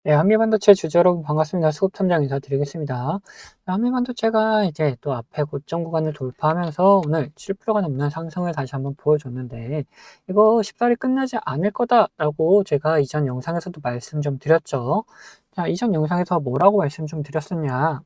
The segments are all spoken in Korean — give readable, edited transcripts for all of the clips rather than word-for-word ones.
네, 한미반도체 주주 여러분 반갑습니다. 수급탐정 인사드리겠습니다. 한미반도체가 이제 또 앞에 고점 구간을 돌파하면서 오늘 7%가 넘는 상승을 다시 한번 보여줬는데 이거 쉽사리 끝나지 않을 거다라고 제가 이전 영상에서도 말씀 좀 드렸죠. 자, 이전 영상에서 뭐라고 말씀 좀 드렸었냐?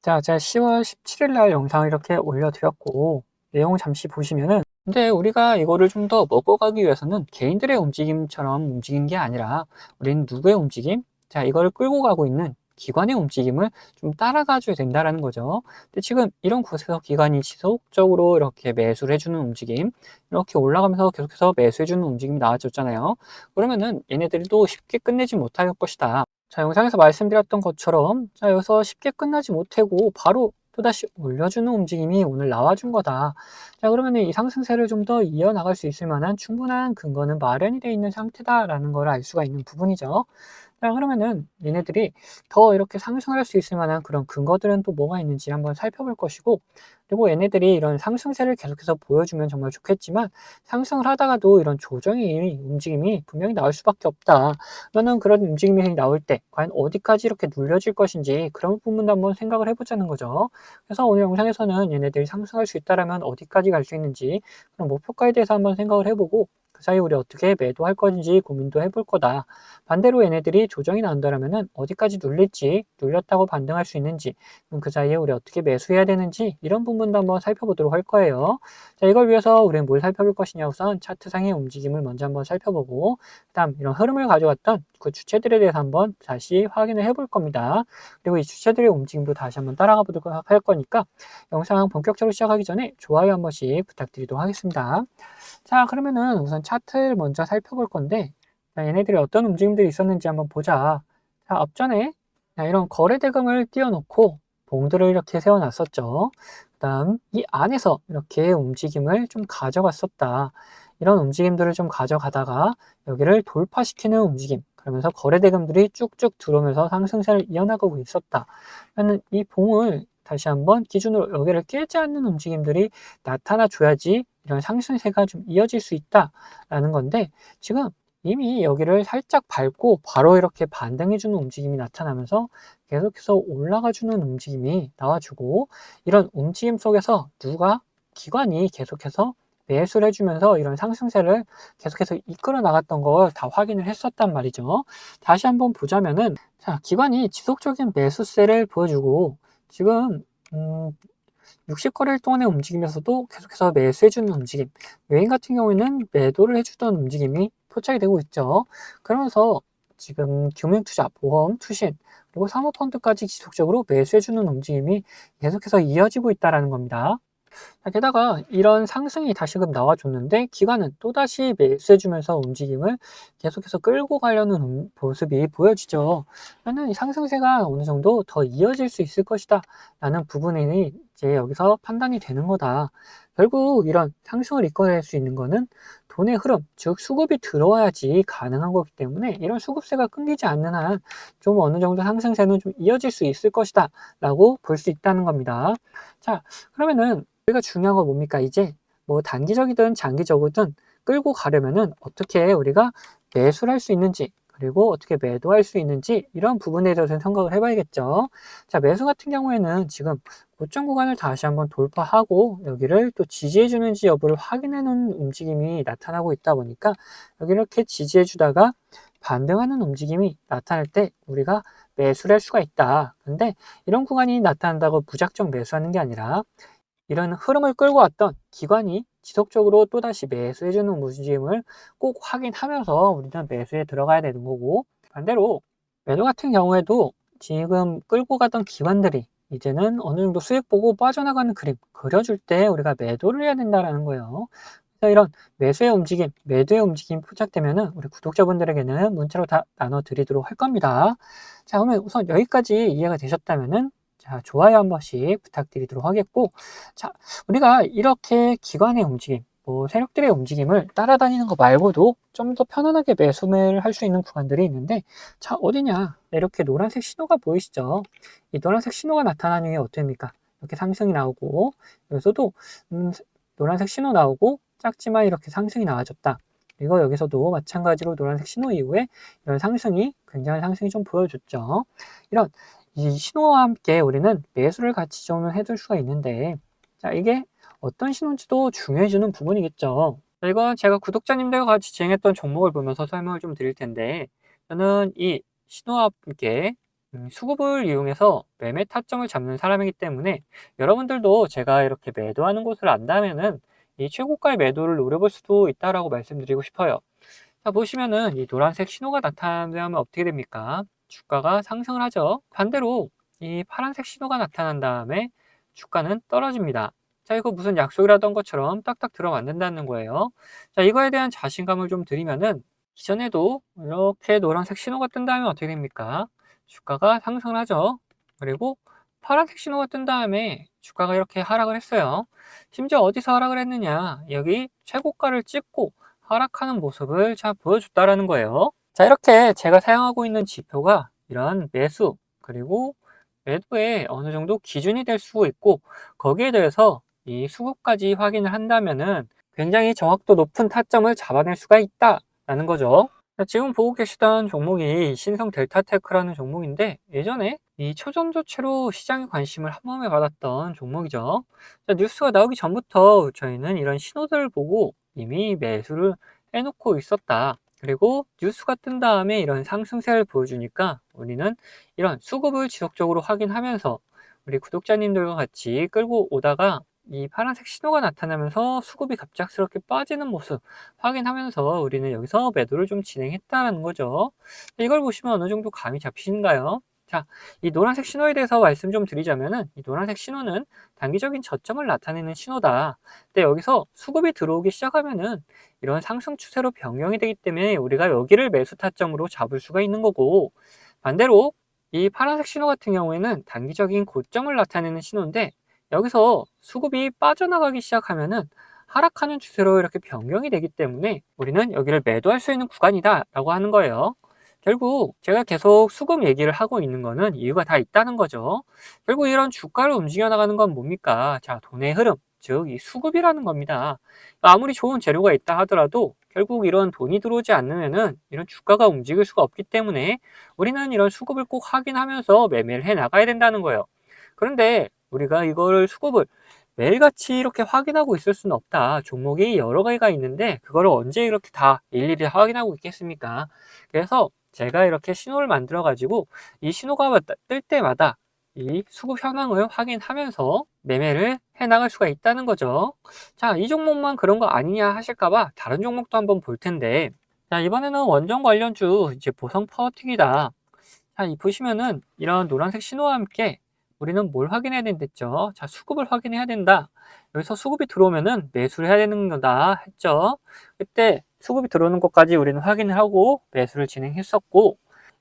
자, 제가 10월 17일 날 영상을 이렇게 올려드렸고 내용 잠시 보시면은 근데 우리가 이거를 좀 더 먹어가기 위해서는 개인들의 움직임처럼 움직인 게 아니라 우리는 누구의 움직임? 자, 이거를 끌고 가고 있는 기관의 움직임을 좀 따라가 줘야 된다라는 거죠. 근데 지금 이런 곳에서 기관이 지속적으로 이렇게 매수를 해주는 움직임, 이렇게 올라가면서 계속해서 매수해주는 움직임이 나와줬잖아요. 그러면은 얘네들도 쉽게 끝내지 못할 것이다. 자, 영상에서 말씀드렸던 것처럼 자, 여기서 쉽게 끝나지 못하고 바로 또다시 올려주는 움직임이 오늘 나와준 거다. 자, 그러면 이 상승세를 좀 더 이어나갈 수 있을 만한 충분한 근거는 마련이 되어 있는 상태다라는 걸 알 수가 있는 부분이죠. 자, 그러면은 얘네들이 더 이렇게 상승할 수 있을 만한 그런 근거들은 또 뭐가 있는지 한번 살펴볼 것이고, 그리고 얘네들이 이런 상승세를 계속해서 보여주면 정말 좋겠지만 상승을 하다가도 이런 조정이 움직임이 분명히 나올 수밖에 없다. 그러면 그런 움직임이 나올 때 과연 어디까지 이렇게 눌려질 것인지 그런 부분도 한번 생각을 해보자는 거죠. 그래서 오늘 영상에서는 얘네들이 상승할 수 있다라면 어디까지 갈 수 있는지 그런 목표가에 대해서 한번 생각을 해보고 그 사이 우리 어떻게 매도할 건지 고민도 해볼 거다. 반대로 얘네들이 조정이 나온다면은 어디까지 눌릴지, 눌렸다고 반등할 수 있는지, 그 사이에 우리 어떻게 매수해야 되는지 이런 부분도 한번 살펴보도록 할 거예요. 자, 이걸 위해서 우리는 뭘 살펴볼 것이냐 우선 차트상의 움직임을 먼저 한번 살펴보고 그다음 이런 흐름을 가져왔던 그 주체들에 대해서 한번 다시 확인을 해볼 겁니다. 그리고 이 주체들의 움직임도 다시 한번 따라가 보도록 할 거니까 영상 본격적으로 시작하기 전에 좋아요 한 번씩 부탁드리도록 하겠습니다. 자, 그러면은 우선 차트를 먼저 살펴볼 건데 자, 얘네들이 어떤 움직임들이 있었는지 한번 보자. 자, 앞전에 자, 이런 거래 대금을 띄워놓고 봉들을 이렇게 세워놨었죠. 그다음 이 안에서 이렇게 움직임을 좀 가져갔었다. 이런 움직임들을 좀 가져가다가 여기를 돌파시키는 움직임. 그러면서 거래 대금들이 쭉쭉 들어오면서 상승세를 이어나가고 있었다. 그러면 이 봉을 다시 한번 기준으로 여기를 깨지 않는 움직임들이 나타나 줘야지 이런 상승세가 좀 이어질 수 있다라는 건데 지금 이미 여기를 살짝 밟고 바로 이렇게 반등해주는 움직임이 나타나면서 계속해서 올라가주는 움직임이 나와주고 이런 움직임 속에서 기관이 계속해서 매수를 해주면서 이런 상승세를 계속해서 이끌어 나갔던 걸 다 확인을 했었단 말이죠. 다시 한번 보자면은 자, 기관이 지속적인 매수세를 보여주고 지금 60거래일 동안의 움직임에서도 계속해서 매수해주는 움직임, 외인 같은 경우에는 매도를 해주던 움직임이 포착이 되고 있죠. 그러면서 지금 금융투자, 보험, 투신, 그리고 사모펀드까지 지속적으로 매수해주는 움직임이 계속해서 이어지고 있다는 겁니다. 게다가 이런 상승이 다시금 나와줬는데 기관은 또다시 매수해주면서 움직임을 계속해서 끌고 가려는 모습이 보여지죠. 그러면 이 상승세가 어느 정도 더 이어질 수 있을 것이다 라는 부분이 이제 여기서 판단이 되는 거다. 결국 이런 상승을 이끌어낼 수 있는 거는 돈의 흐름, 즉 수급이 들어와야지 가능한 거기 때문에 이런 수급세가 끊기지 않는 한 좀 어느 정도 상승세는 좀 이어질 수 있을 것이다 라고 볼 수 있다는 겁니다. 자, 그러면은 우리가 중요한 건 뭡니까? 이제 뭐 단기적이든 장기적이든 끌고 가려면은 어떻게 우리가 매수를 할 수 있는지 그리고 어떻게 매도할 수 있는지 이런 부분에 대해서 생각을 해봐야겠죠. 자, 매수 같은 경우에는 지금 고점 구간을 다시 한번 돌파하고 여기를 또 지지해 주는지 여부를 확인해 놓은 움직임이 나타나고 있다 보니까 여기 이렇게 지지해 주다가 반등하는 움직임이 나타날 때 우리가 매수를 할 수가 있다. 근데 이런 구간이 나타난다고 무작정 매수하는 게 아니라 이런 흐름을 끌고 왔던 기관이 지속적으로 또다시 매수해주는 움직임을 꼭 확인하면서 우리는 매수에 들어가야 되는 거고 반대로 매도 같은 경우에도 지금 끌고 가던 기관들이 이제는 어느 정도 수익 보고 빠져나가는 그림 그려줄 때 우리가 매도를 해야 된다는 거예요. 그래서 이런 매수의 움직임, 매도의 움직임 포착되면은 우리 구독자분들에게는 문자로 다 나눠 드리도록 할 겁니다. 자, 그러면 우선 여기까지 이해가 되셨다면은 자, 좋아요 한 번씩 부탁드리도록 하겠고, 자, 우리가 이렇게 기관의 움직임, 뭐 세력들의 움직임을 따라다니는 거 말고도 좀 더 편안하게 매수매를 할 수 있는 구간들이 있는데, 자, 어디냐? 이렇게 노란색 신호가 보이시죠? 이 노란색 신호가 나타나는 게 어떻습니까? 이렇게 상승이 나오고, 여기서도 노란색 신호 나오고 작지만 이렇게 상승이 나와줬다. 그리고 여기서도 마찬가지로 노란색 신호 이후에 이런 상승이, 굉장한 상승이 좀 보여줬죠. 이런 이 신호와 함께 우리는 매수를 같이 좀 해둘 수가 있는데, 자, 이게 어떤 신호인지도 중요해지는 부분이겠죠. 자, 이건 제가 구독자님들과 같이 진행했던 종목을 보면서 설명을 좀 드릴 텐데, 저는 이 신호와 함께 수급을 이용해서 매매 타점을 잡는 사람이기 때문에, 여러분들도 제가 이렇게 매도하는 곳을 안다면은 이 최고가의 매도를 노려볼 수도 있다라고 말씀드리고 싶어요. 자, 보시면은 이 노란색 신호가 나타나면 어떻게 됩니까? 주가가 상승을 하죠. 반대로 이 파란색 신호가 나타난 다음에 주가는 떨어집니다. 자, 이거 무슨 약속이라던 것처럼 딱딱 들어맞는다는 거예요. 자, 이거에 대한 자신감을 좀 드리면은, 이전에도 이렇게 노란색 신호가 뜬 다음에 어떻게 됩니까? 주가가 상승을 하죠. 그리고 파란색 신호가 뜬 다음에 주가가 이렇게 하락을 했어요. 심지어 어디서 하락을 했느냐? 여기 최고가를 찍고 하락하는 모습을 잘 보여줬다라는 거예요. 자, 이렇게 제가 사용하고 있는 지표가 이런 매수 그리고 매도에 어느 정도 기준이 될 수 있고, 거기에 대해서 이 수급까지 확인을 한다면은 굉장히 정확도 높은 타점을 잡아낼 수가 있다라는 거죠. 자, 지금 보고 계시던 종목이 신성 델타테크라는 종목인데, 예전에 이 초전도체로 시장의 관심을 한 몸에 받았던 종목이죠. 자, 뉴스가 나오기 전부터 저희는 이런 신호들을 보고 이미 매수를 해놓고 있었다. 그리고 뉴스가 뜬 다음에 이런 상승세를 보여주니까 우리는 이런 수급을 지속적으로 확인하면서 우리 구독자님들과 같이 끌고 오다가 이 파란색 신호가 나타나면서 수급이 갑작스럽게 빠지는 모습 확인하면서 우리는 여기서 매도를 좀 진행했다는 거죠. 이걸 보시면 어느 정도 감이 잡히신가요? 자, 이 노란색 신호에 대해서 말씀 좀 드리자면은, 이 노란색 신호는 단기적인 저점을 나타내는 신호다. 근데 여기서 수급이 들어오기 시작하면은 이런 상승 추세로 변경이 되기 때문에 우리가 여기를 매수 타점으로 잡을 수가 있는 거고, 반대로 이 파란색 신호 같은 경우에는 단기적인 고점을 나타내는 신호인데, 여기서 수급이 빠져나가기 시작하면은 하락하는 추세로 이렇게 변경이 되기 때문에 우리는 여기를 매도할 수 있는 구간이다 라고 하는 거예요. 결국 제가 계속 수급 얘기를 하고 있는 거는 이유가 다 있다는 거죠. 결국 이런 주가를 움직여 나가는 건 뭡니까? 자, 돈의 흐름, 즉 이 수급이라는 겁니다. 아무리 좋은 재료가 있다 하더라도 결국 이런 돈이 들어오지 않으면은 이런 주가가 움직일 수가 없기 때문에 우리는 이런 수급을 꼭 확인하면서 매매를 해 나가야 된다는 거예요. 그런데 우리가 이거를 수급을 매일같이 이렇게 확인하고 있을 수는 없다. 종목이 여러 가지가 있는데 그거를 언제 이렇게 다 일일이 확인하고 있겠습니까? 그래서 제가 이렇게 신호를 만들어 가지고 이 신호가 뜰 때마다 이 수급 현황을 확인하면서 매매를 해 나갈 수가 있다는 거죠. 자, 이 종목만 그런 거 아니냐 하실까봐 다른 종목도 한번 볼 텐데, 자, 이번에는 원전 관련주 이제 보성 파워틱이다. 자, 이 보시면은 이런 노란색 신호와 함께 우리는 뭘 확인해야 된댔죠? 자, 수급을 확인해야 된다. 여기서 수급이 들어오면은 매수를 해야 되는 거다 했죠. 그때 수급이 들어오는 것까지 우리는 확인을 하고 매수를 진행했었고,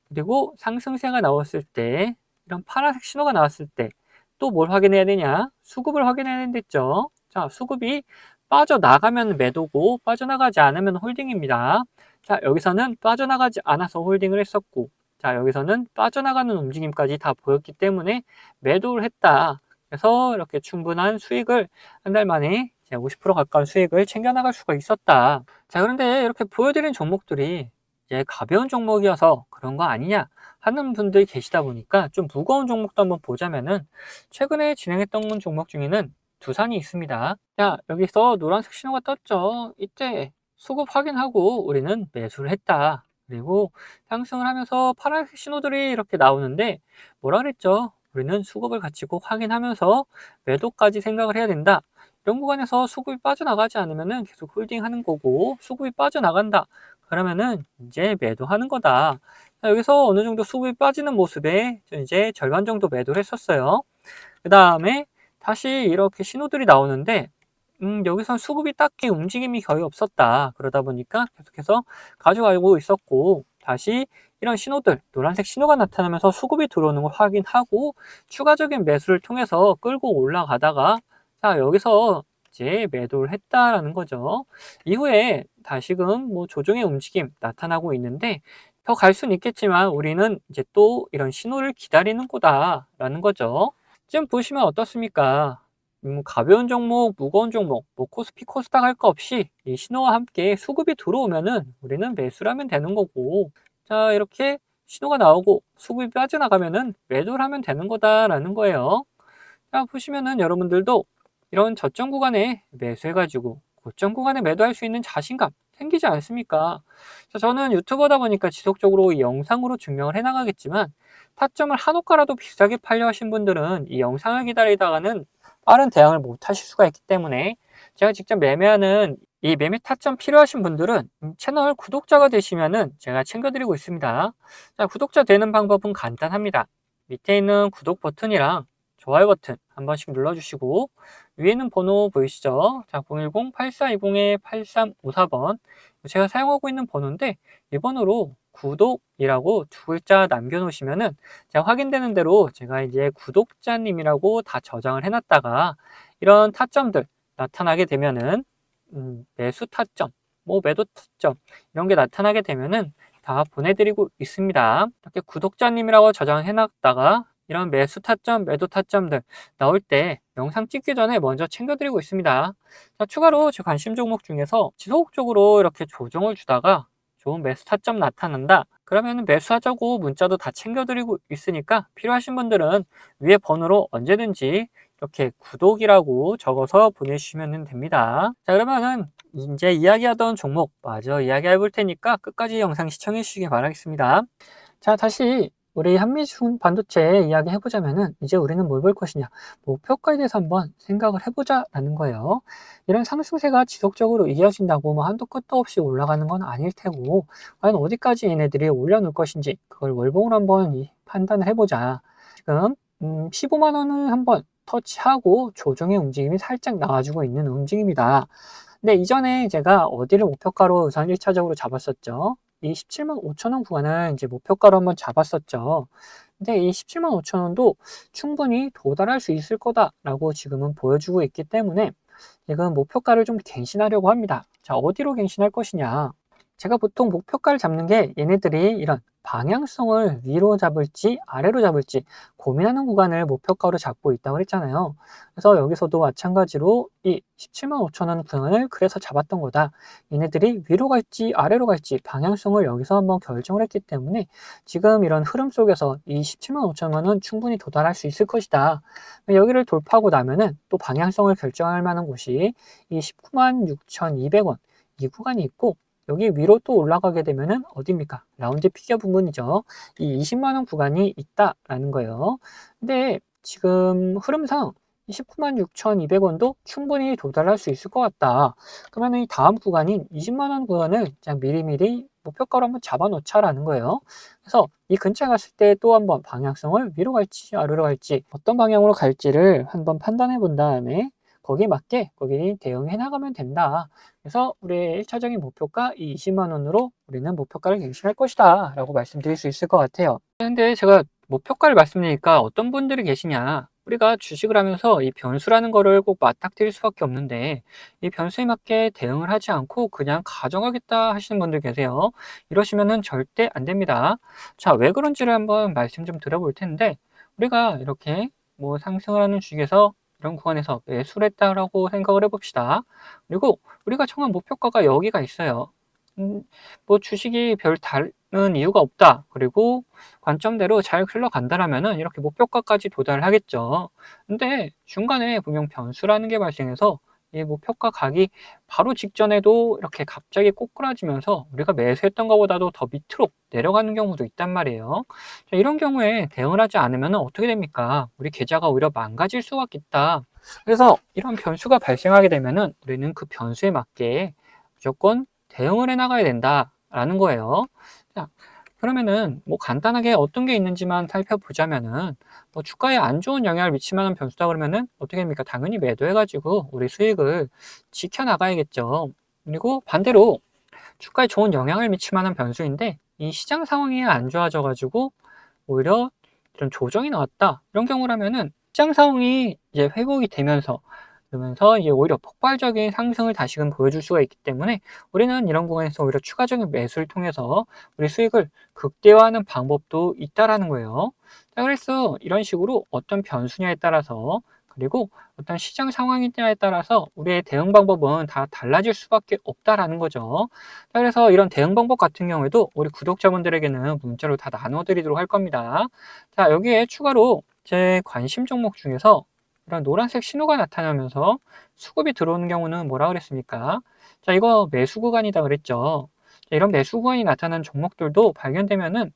그리고 상승세가 나왔을 때, 이런 파란색 신호가 나왔을 때 또 뭘 확인해야 되냐? 수급을 확인해야 된댔죠. 자, 수급이 빠져나가면 매도고 빠져나가지 않으면 홀딩입니다. 자, 여기서는 빠져나가지 않아서 홀딩을 했었고, 자, 여기서는 빠져나가는 움직임까지 다 보였기 때문에 매도를 했다. 그래서 이렇게 충분한 수익을 한 달 만에 50% 가까운 수익을 챙겨나갈 수가 있었다. 자, 그런데 이렇게 보여드린 종목들이 이제 가벼운 종목이어서 그런 거 아니냐 하는 분들이 계시다 보니까 좀 무거운 종목도 한번 보자면은, 최근에 진행했던 종목 중에는 두산이 있습니다. 자, 여기서 노란색 신호가 떴죠. 이때 수급 확인하고 우리는 매수를 했다. 그리고 상승을 하면서 파란색 신호들이 이렇게 나오는데, 뭐라 그랬죠? 우리는 수급을 같이 꼭 확인하면서 매도까지 생각을 해야 된다. 이런 구간에서 수급이 빠져나가지 않으면은 계속 홀딩하는 거고, 수급이 빠져나간다. 그러면은 이제 매도하는 거다. 자, 여기서 어느 정도 수급이 빠지는 모습에 이제 절반 정도 매도를 했었어요. 그 다음에 다시 이렇게 신호들이 나오는데, 여기선 수급이 딱히 움직임이 거의 없었다. 그러다 보니까 계속해서 가져가고 있었고, 다시 이런 신호들, 노란색 신호가 나타나면서 수급이 들어오는 걸 확인하고 추가적인 매수를 통해서 끌고 올라가다가, 자, 여기서 이제 매도를 했다라는 거죠. 이후에 다시금 뭐 조정의 움직임 나타나고 있는데, 더 갈 수는 있겠지만 우리는 이제 또 이런 신호를 기다리는 거다라는 거죠. 지금 보시면 어떻습니까? 가벼운 종목, 무거운 종목, 뭐 코스피, 코스닥 할 거 없이 이 신호와 함께 수급이 들어오면은 우리는 매수를 하면 되는 거고, 자, 이렇게 신호가 나오고 수급이 빠져나가면은 매도를 하면 되는 거다라는 거예요. 자, 보시면은 여러분들도 이런 저점 구간에 매수해가지고 고점 구간에 매도할 수 있는 자신감 생기지 않습니까? 자, 저는 유튜버다 보니까 지속적으로 이 영상으로 증명을 해나가겠지만, 타점을 한호가라도 비싸게 팔려 하신 분들은 이 영상을 기다리다가는 빠른 대응을 못 하실 수가 있기 때문에, 제가 직접 매매하는 이 매매 타점 필요하신 분들은 채널 구독자가 되시면은 제가 챙겨드리고 있습니다. 자, 구독자 되는 방법은 간단합니다. 밑에 있는 구독 버튼이랑 좋아요 버튼 한 번씩 눌러주시고, 위에는 번호 보이시죠? 자, 010-8420-8354번 제가 사용하고 있는 번호인데, 이 번호로 구독이라고 두 글자 남겨놓으시면은 제가 확인되는 대로 제가 이제 구독자님이라고 다 저장을 해놨다가 이런 타점들 나타나게 되면은 매수 타점, 뭐 매도 타점 이런 게 나타나게 되면은 다 보내드리고 있습니다. 이렇게 구독자님이라고 저장해놨다가 이런 매수 타점, 매도 타점들 나올 때 영상 찍기 전에 먼저 챙겨드리고 있습니다. 자, 추가로 제 관심 종목 중에서 지속적으로 이렇게 조정을 주다가 좋은 매수 타점 나타난다, 그러면 매수하자고 문자도 다 챙겨드리고 있으니까 필요하신 분들은 위에 번호로 언제든지 이렇게 구독이라고 적어서 보내주시면 됩니다. 자, 그러면은 이제 이야기하던 종목 마저 이야기해 볼 테니까 끝까지 영상 시청해 주시기 바라겠습니다. 자, 다시 우리 한미중 반도체 이야기 해보자면은, 이제 우리는 뭘 볼 것이냐, 목표가에 대해서 한번 생각을 해보자라는 거예요. 이런 상승세가 지속적으로 이어진다고 뭐 한도 끝도 없이 올라가는 건 아닐 테고, 과연 어디까지 얘네들이 올려놓을 것인지 그걸 월봉으로 한번 판단을 해보자. 지금 15만 원을 한번 터치하고 조정의 움직임이 살짝 나와주고 있는 움직임이다. 근데 이전에 제가 어디를 목표가로 우선 1차적으로 잡았었죠? 이 17만 5천 원 구간을 이제 목표가로 한번 잡았었죠. 근데 이 17만 5천 원도 충분히 도달할 수 있을 거다라고 지금은 보여주고 있기 때문에 지금 목표가를 좀 갱신하려고 합니다. 자, 어디로 갱신할 것이냐? 제가 보통 목표가를 잡는 게 얘네들이 이런 방향성을 위로 잡을지 아래로 잡을지 고민하는 구간을 목표가로 잡고 있다고 그랬잖아요. 그래서 여기서도 마찬가지로 이 17만 5천 원 구간을 그래서 잡았던 거다. 얘네들이 위로 갈지 아래로 갈지 방향성을 여기서 한번 결정을 했기 때문에 지금 이런 흐름 속에서 이 17만 5천 원은 충분히 도달할 수 있을 것이다. 여기를 돌파하고 나면은 또 방향성을 결정할 만한 곳이 이 19만 6,200원 이 구간이 있고, 여기 위로 또 올라가게 되면은 어디입니까? 라운드 피겨 부분이죠. 이 20만 원 구간이 있다라는 거예요. 근데 지금 흐름상 19만 6,200원도 충분히 도달할 수 있을 것 같다. 그러면 이 다음 구간인 20만 원 구간을 그냥 미리미리 목표가로 한번 잡아놓자라는 거예요. 그래서 이 근처에 갔을 때 또 한번 방향성을 위로 갈지 아래로 갈지 어떤 방향으로 갈지를 한번 판단해 본 다음에 거기에 맞게 거기 대응해 나가면 된다. 그래서 우리의 1차적인 목표가 이 20만 원으로 우리는 목표가를 갱신할 것이다 라고 말씀드릴 수 있을 것 같아요. 근데 제가 목표가를 말씀드리니까 어떤 분들이 계시냐, 우리가 주식을 하면서 이 변수라는 거를 꼭 맞닥뜨릴 수밖에 없는데 이 변수에 맞게 대응을 하지 않고 그냥 가져가겠다 하시는 분들 계세요. 이러시면은 절대 안 됩니다. 자, 왜 그런지를 한번 말씀 좀 드려볼 텐데, 우리가 이렇게 뭐 상승을 하는 주식에서 이런 구간에서 매수를 했다라고 생각을 해봅시다. 그리고 우리가 정한 목표가가 여기가 있어요. 뭐 주식이 별 다른 이유가 없다, 그리고 관점대로 잘 흘러간다라면은 이렇게 목표가까지 도달을 하겠죠. 근데 중간에 분명 변수라는 게 발생해서 이 목표가 가기 바로 직전에도 이렇게 갑자기 꼬꾸라지면서 우리가 매수했던 것보다도 더 밑으로 내려가는 경우도 있단 말이에요. 자, 이런 경우에 대응을 하지 않으면 어떻게 됩니까? 우리 계좌가 오히려 망가질 수가 있다. 그래서 이런 변수가 발생하게 되면은 우리는 그 변수에 맞게 무조건 대응을 해 나가야 된다라는 거예요. 자, 그러면은 뭐 간단하게 어떤 게 있는지만 살펴보자면은, 뭐 주가에 안 좋은 영향을 미칠 만한 변수다 그러면은 어떻게 됩니까? 당연히 매도해가지고 우리 수익을 지켜나가야겠죠. 그리고 반대로 주가에 좋은 영향을 미칠 만한 변수인데 이 시장 상황이 안 좋아져가지고 오히려 이런 조정이 나왔다, 이런 경우라면은 시장 상황이 이제 회복이 되면서 그러면서 이제 오히려 폭발적인 상승을 다시금 보여줄 수가 있기 때문에 우리는 이런 구간에서 오히려 추가적인 매수를 통해서 우리 수익을 극대화하는 방법도 있다라는 거예요. 자, 그래서 이런 식으로 어떤 변수냐에 따라서 그리고 어떤 시장 상황에 따라서 우리의 대응 방법은 다 달라질 수밖에 없다라는 거죠. 자, 그래서 이런 대응 방법 같은 경우에도 우리 구독자분들에게는 문자로 다 나눠 드리도록 할 겁니다. 자, 여기에 추가로 제 관심 종목 중에서 이런 노란색 신호가 나타나면서 수급이 들어오는 경우는 뭐라 그랬습니까? 자, 이거 매수 구간이다 그랬죠. 자, 이런 매수 구간이 나타난 종목들도 발견되면은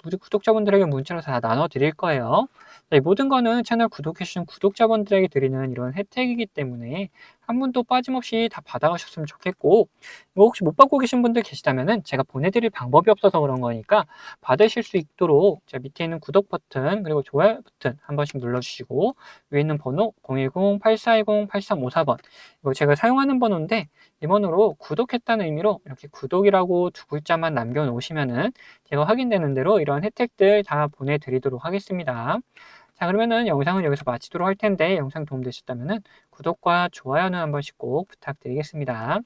우리 구독자분들에게 문자로 다 나눠 드릴 거예요. 자, 이 모든 거는 채널 구독해 주신 구독자분들에게 드리는 이런 혜택이기 때문에 한 분도 빠짐없이 다 받아가셨으면 좋겠고, 뭐 혹시 못 받고 계신 분들 계시다면은 제가 보내드릴 방법이 없어서 그런 거니까 받으실 수 있도록 자, 밑에 있는 구독 버튼 그리고 좋아요 버튼 한 번씩 눌러주시고, 위에 있는 번호 010-8420-8354번, 이거 제가 사용하는 번호인데 이 번호로 구독했다는 의미로 이렇게 구독이라고 두 글자만 남겨놓으시면은 제가 확인되는 대로 이런 혜택들 다 보내드리도록 하겠습니다. 자, 그러면은 영상은 여기서 마치도록 할 텐데 영상 도움되셨다면은 구독과 좋아요는 한 번씩 꼭 부탁드리겠습니다.